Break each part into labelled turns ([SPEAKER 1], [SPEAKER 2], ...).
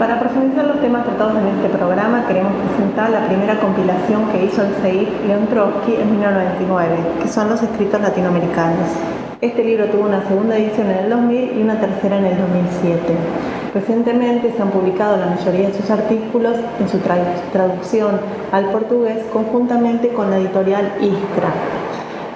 [SPEAKER 1] Para profundizar los temas tratados en este programa, queremos presentar la primera compilación que hizo el CEIP León Trotsky en 1999, que son los escritos latinoamericanos. Este libro tuvo una segunda edición en el 2000 y una tercera en el 2007. Recientemente se han publicado la mayoría de sus artículos en su traducción al portugués conjuntamente con la editorial Iskra.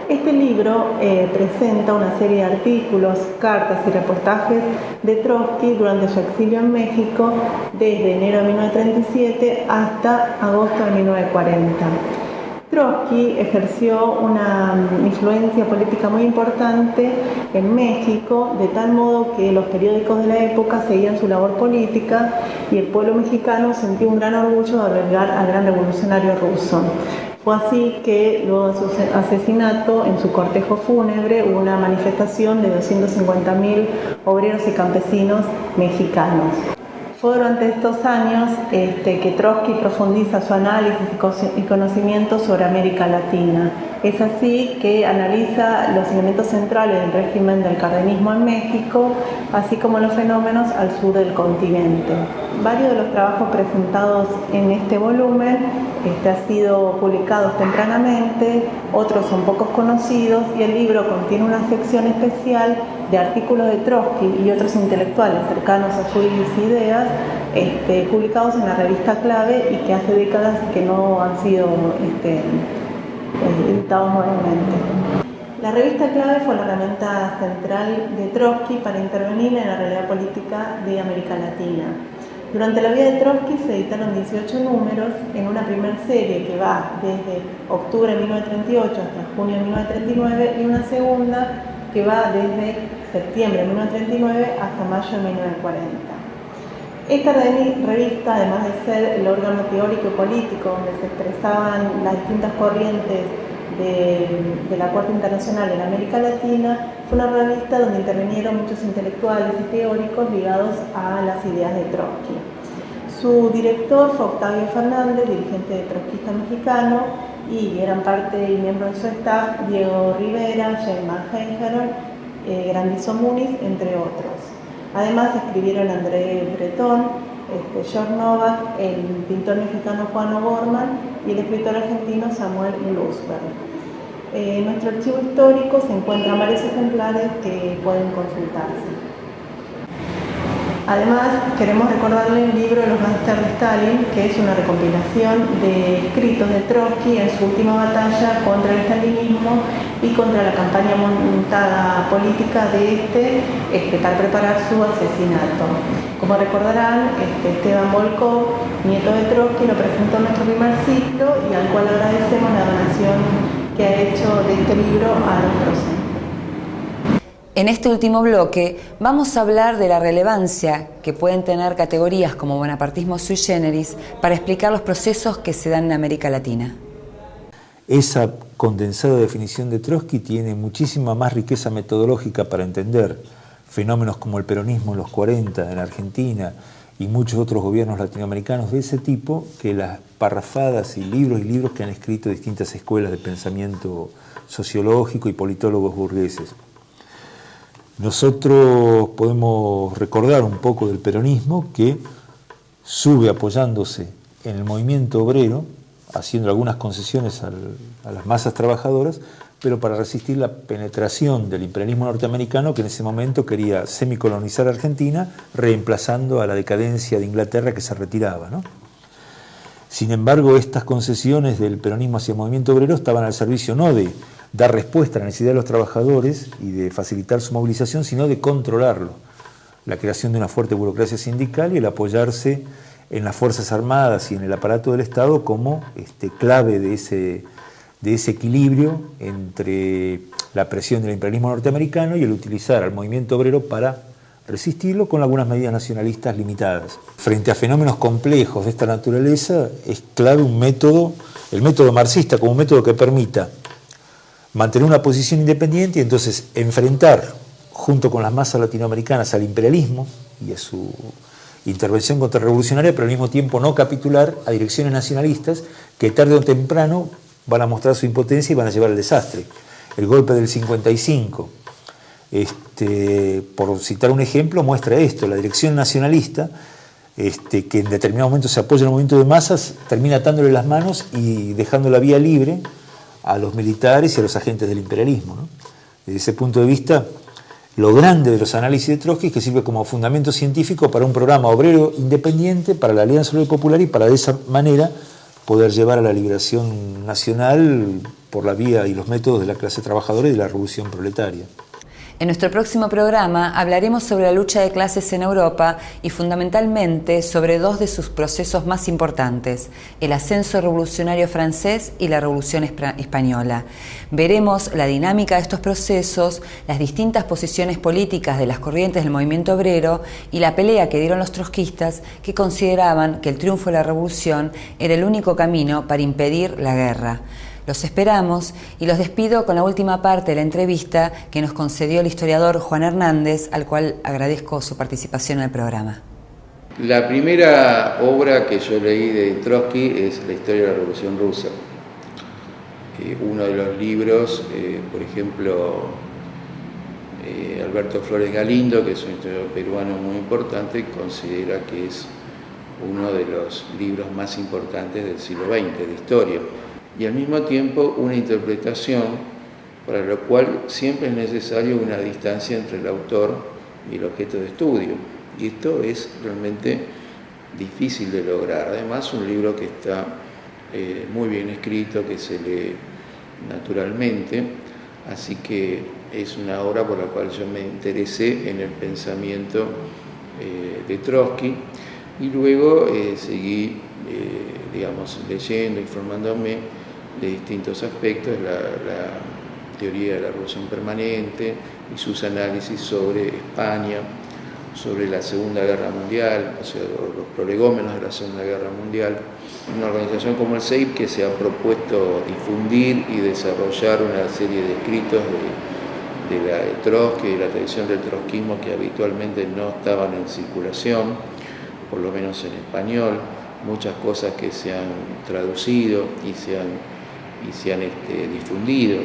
[SPEAKER 1] Este libro presenta una serie de artículos, cartas y reportajes de Trotsky durante su exilio en México desde enero de 1937 hasta agosto de 1940. Trotsky ejerció una influencia política muy importante en México, de tal modo que los periódicos de la época seguían su labor política y el pueblo mexicano sentía un gran orgullo de albergar al gran revolucionario ruso. Fue así que luego de su asesinato, en su cortejo fúnebre, hubo una manifestación de 250.000 obreros y campesinos mexicanos. Fue durante estos años que Trotsky profundiza su análisis y conocimiento sobre América Latina. Es así que analiza los elementos centrales del régimen del cardenismo en México, así como los fenómenos al sur del continente. Varios de los trabajos presentados en este volumen han sido publicados tempranamente, otros son pocos conocidos y el libro contiene una sección especial de artículos de Trotsky y otros intelectuales cercanos a sus ideas, publicados en la revista Clave y que hace décadas que no han sido editados nuevamente. La revista Clave fue la herramienta central de Trotsky para intervenir en la realidad política de América Latina. Durante la vida de Trotsky se editaron 18 números en una primera serie que va desde octubre de 1938 hasta junio de 1939 y una segunda que va desde septiembre de 1939 hasta mayo de 1940. Esta revista, además de ser el órgano teórico y político donde se expresaban las distintas corrientes de la Corte Internacional en América Latina, fue una revista donde intervinieron muchos intelectuales y teóricos ligados a las ideas de Trotsky. Su director fue Octavio Fernández, dirigente trotskista mexicano, y eran parte y miembros de su staff Diego Rivera, Jaime Hengeron, Grandizo Muniz, entre otros. Además escribieron André Breton, George Novak, el pintor mexicano Juan O'Gorman y el escritor argentino Samuel Luzberg. En nuestro archivo histórico se encuentran varios ejemplares que pueden consultarse. Además, queremos recordarle el libro de los Gángsters de Stalin, que es una recompilación de escritos de Trotsky en su última batalla contra el stalinismo y contra la campaña montada política de para preparar su asesinato. Como recordarán, Esteban Volkov, nieto de Trotsky, lo presentó en nuestro primer ciclo y al cual agradecemos la donación que ha hecho de este libro a nuestro centro.
[SPEAKER 2] En este último bloque vamos a hablar de la relevancia que pueden tener categorías como bonapartismo sui generis para explicar los procesos que se dan en América Latina.
[SPEAKER 3] Esa condensada definición de Trotsky tiene muchísima más riqueza metodológica para entender fenómenos como el peronismo en los 40 en Argentina y muchos otros gobiernos latinoamericanos de ese tipo que las parrafadas y libros que han escrito distintas escuelas de pensamiento sociológico y politólogos burgueses. Nosotros podemos recordar un poco del peronismo que sube apoyándose en el movimiento obrero, haciendo algunas concesiones a las masas trabajadoras, pero para resistir la penetración del imperialismo norteamericano que en ese momento quería semicolonizar Argentina, reemplazando a la decadencia de Inglaterra que se retiraba, ¿no? Sin embargo, estas concesiones del peronismo hacia el movimiento obrero estaban al servicio no de dar respuesta a la necesidad de los trabajadores y de facilitar su movilización, sino de controlarlo. La creación de una fuerte burocracia sindical y el apoyarse en las Fuerzas Armadas y en el aparato del Estado como clave de ese equilibrio entre la presión del imperialismo norteamericano y el utilizar al movimiento obrero para resistirlo con algunas medidas nacionalistas limitadas. Frente a fenómenos complejos de esta naturaleza es clave el método marxista como un método que permita mantener una posición independiente y entonces enfrentar junto con las masas latinoamericanas al imperialismo y a su intervención contrarrevolucionaria, pero al mismo tiempo no capitular a direcciones nacionalistas que tarde o temprano van a mostrar su impotencia y van a llevar al desastre. El golpe del 55, por citar un ejemplo, muestra esto. La dirección nacionalista que en determinado momento se apoya en el movimiento de masas, termina atándole las manos y dejando la vía libre a los militares y a los agentes del imperialismo, ¿no? Desde ese punto de vista, lo grande de los análisis de Trotsky es que sirve como fundamento científico para un programa obrero independiente, para la Alianza Obrera y Popular, y para de esa manera poder llevar a la liberación nacional por la vía y los métodos de la clase trabajadora y de la revolución proletaria.
[SPEAKER 2] En nuestro próximo programa hablaremos sobre la lucha de clases en Europa y fundamentalmente sobre dos de sus procesos más importantes, el ascenso revolucionario francés y la Revolución Española. Veremos la dinámica de estos procesos, las distintas posiciones políticas de las corrientes del movimiento obrero y la pelea que dieron los trotskistas, que consideraban que el triunfo de la revolución era el único camino para impedir la guerra. Los esperamos y los despido con la última parte de la entrevista que nos concedió el historiador Juan Hernández, al cual agradezco su participación en el programa.
[SPEAKER 4] La primera obra que yo leí de Trotsky es La historia de la Revolución Rusa. Uno de los libros, por ejemplo, Alberto Flores Galindo, que es un historiador peruano muy importante, considera que es uno de los libros más importantes del siglo XX, de historia. Y al mismo tiempo una interpretación para lo cual siempre es necesario una distancia entre el autor y el objeto de estudio. Y esto es realmente difícil de lograr. Además, un libro que está muy bien escrito, que se lee naturalmente, así que es una obra por la cual yo me interesé en el pensamiento de Trotsky y luego seguí leyendo, informándome de distintos aspectos, la teoría de la revolución permanente y sus análisis sobre España, sobre la Segunda Guerra Mundial, o sea, los prolegómenos de la Segunda Guerra Mundial. Una organización como el CEIP que se ha propuesto difundir y desarrollar una serie de escritos de Trotsky, de la tradición del trotskismo que habitualmente no estaban en circulación, por lo menos en español, muchas cosas que se han traducido y se han difundido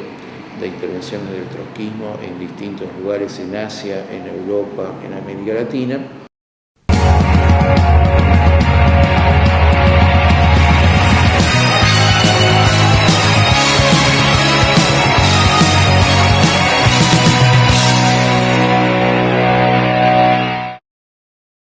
[SPEAKER 4] de intervenciones del trotskismo en distintos lugares en Asia, en Europa, en América Latina.